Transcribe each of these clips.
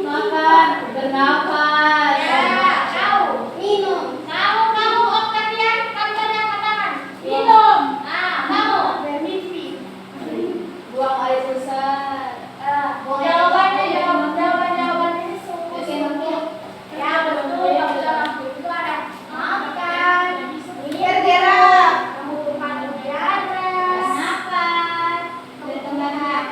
Makan, bernafas. Ya, kau. Minum. Kamu Octavian, kamu banyak katakan. Minum. Nah, kamu bermimpi. Buang air besar. Jawaban ini sungguh. Ya, betul. Kalau dalam itu ada makan, Bergerak. kamu tempat berjalan, Nafas. Berkembang.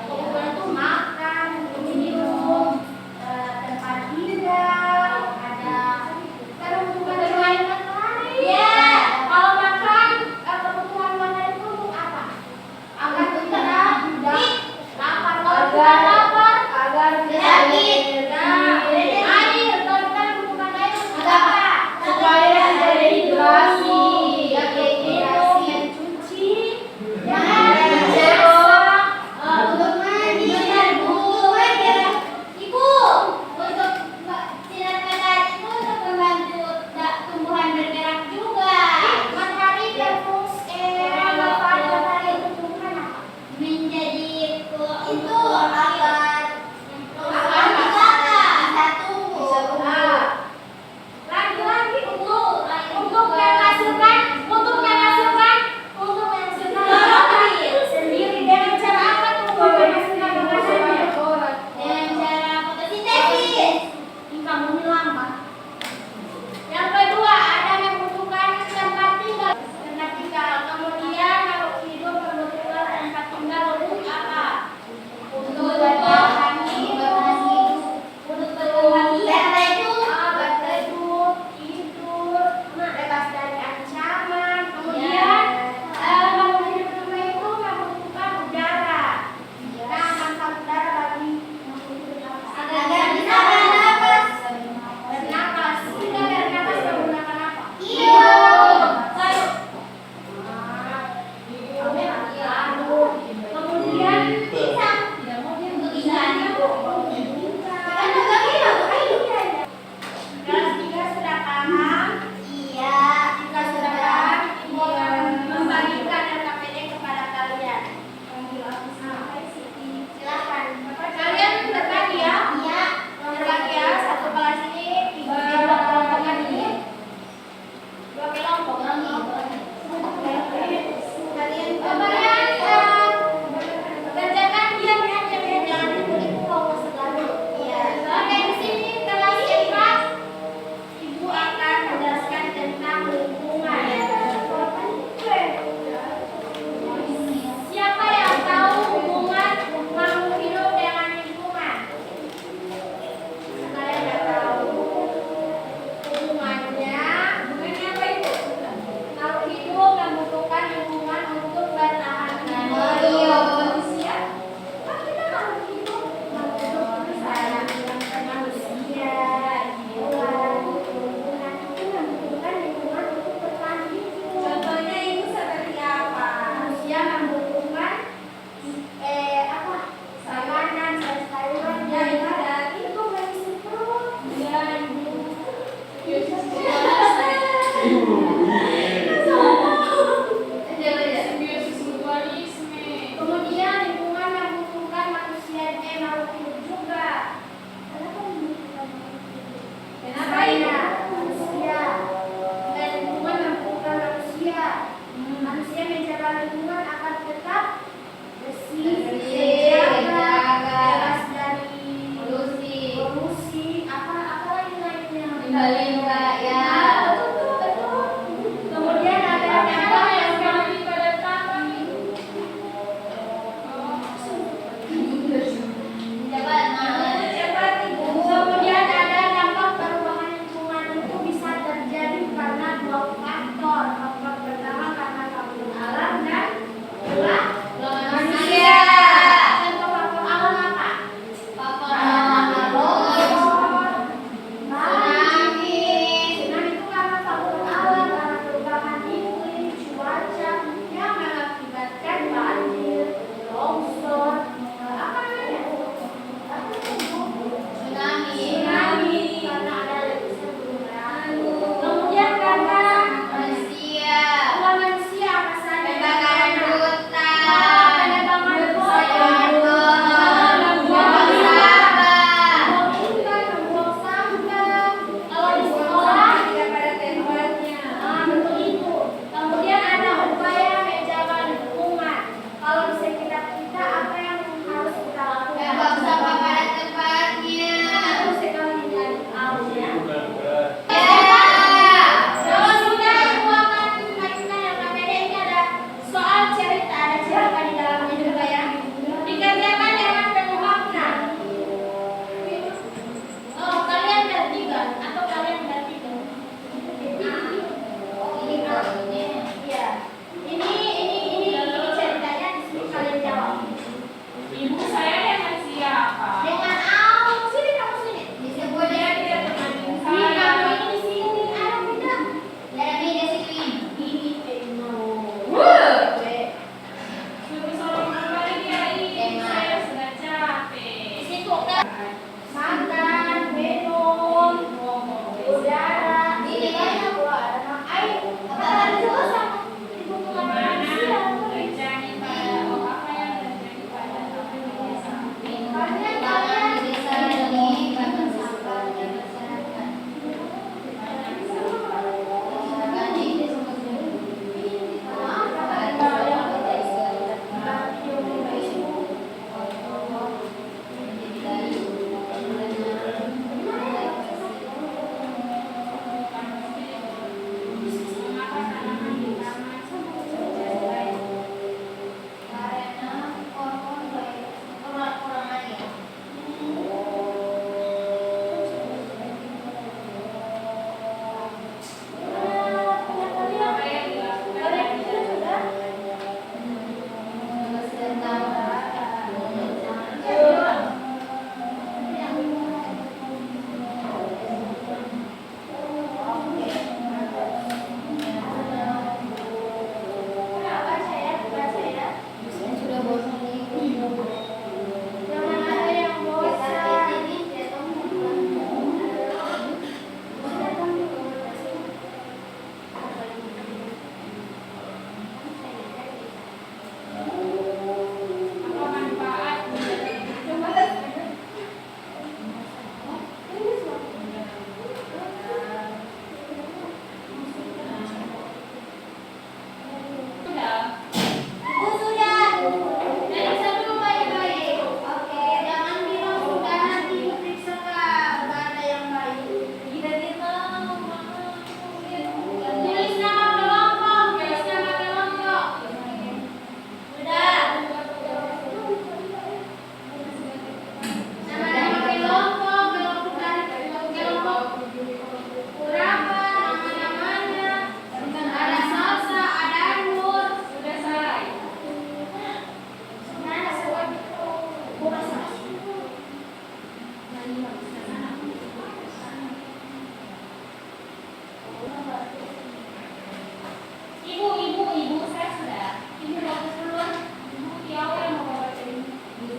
kemudian itu makan, minum.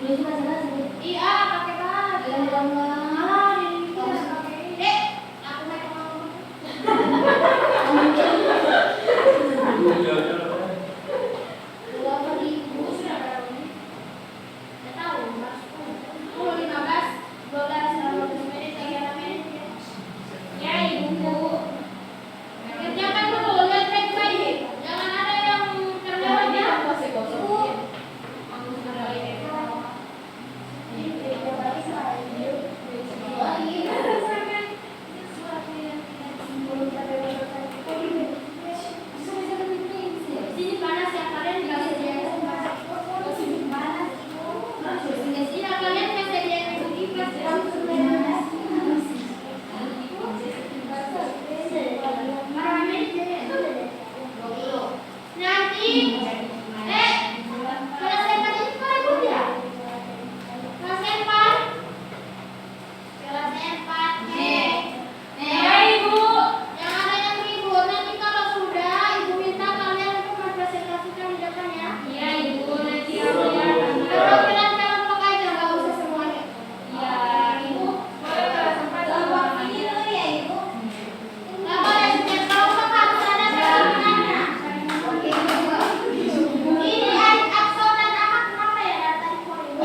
Iya, pakai banget. Malah ini tidak pakai. Dek, aku naik ngomong. Sini panas ya, kalian dikasih dia panas. Sini kalian kasih dia yang kipas ya. Nanti, kelas empat ini kau ikut ya? Kelas empat, ya ibu. Yang ada yang ribut nanti kalau sudah ibu minta kalian untuk mempresentasikan di depan ya. Iya ibu, nanti aku yang kalau kalian kelompok aja nggak usah semuanya. Iya ibu. Boleh kelas empat ini dulu ya ibu. Nggak boleh setiap kelompok harus ada pemimpinannya. Ini Akso dan Ahmad kenapa ya dari tadi kok ibu?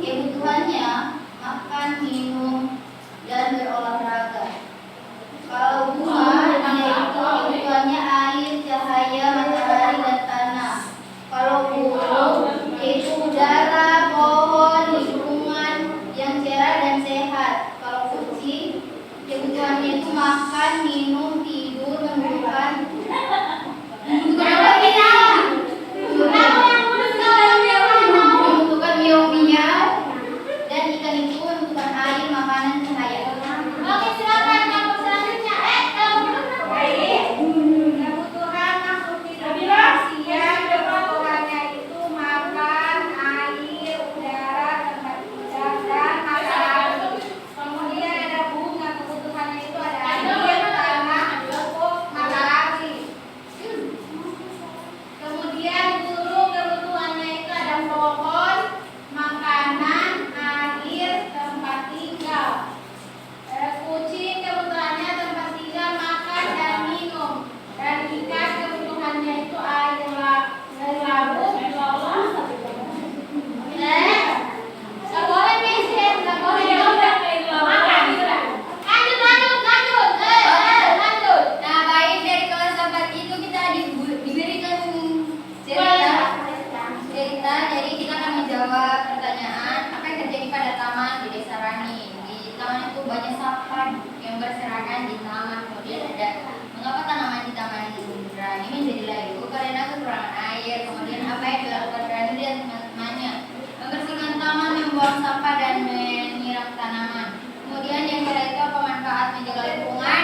Kebutuhannya makan, minum, dan berolahraga. Kalau bunga, yaitu kebutuhannya air, cahaya, matahari, dan tanah. Kalau burung, yaitu udara, pohon, lingkungan yang cerah dan sehat. Kalau kucing, kebutuhannya itu makan, minum, tidur, membutuhkan apa kita? Membutuhkan miau-miau, dan ikan itu membutuhkan air, makanan, cahaya. Oke, silakan kamu selanjutnya. Kebutuhan makhluk hidup manusia, kebutuhannya itu makan, air, udara, tempat tinggal, dan makanan. Kemudian ada bunga, kebutuhannya itu ada air, tanah, pupuk, matahari. Kemudian burung, kebutuhannya itu ada pohon, makanan, air, tempat tinggal. Kucing kebutuhannya tempat tinggal, makan, dan minum. Dan ikan kebutuhannya itu air, laut, nggak boleh mesin, nggak boleh makan. Lanjut. Nah, baik, dari kelas 4 itu kita diberikan cerita, jadi kita akan menjawab pertanyaan apa yang terjadi pada taman di Desa Rangin. Di taman itu banyak sampah yang berserakan di taman. Kemudian ada mengapa tanaman di taman Rangin menjadi layu karena kekurangan air. Kemudian apa yang dilakukan Rangin dan teman-temannya? Membersihkan taman, membuang sampah, dan menyiram tanaman. Kemudian yang ketiga itu apa manfaat menjaga lingkungan?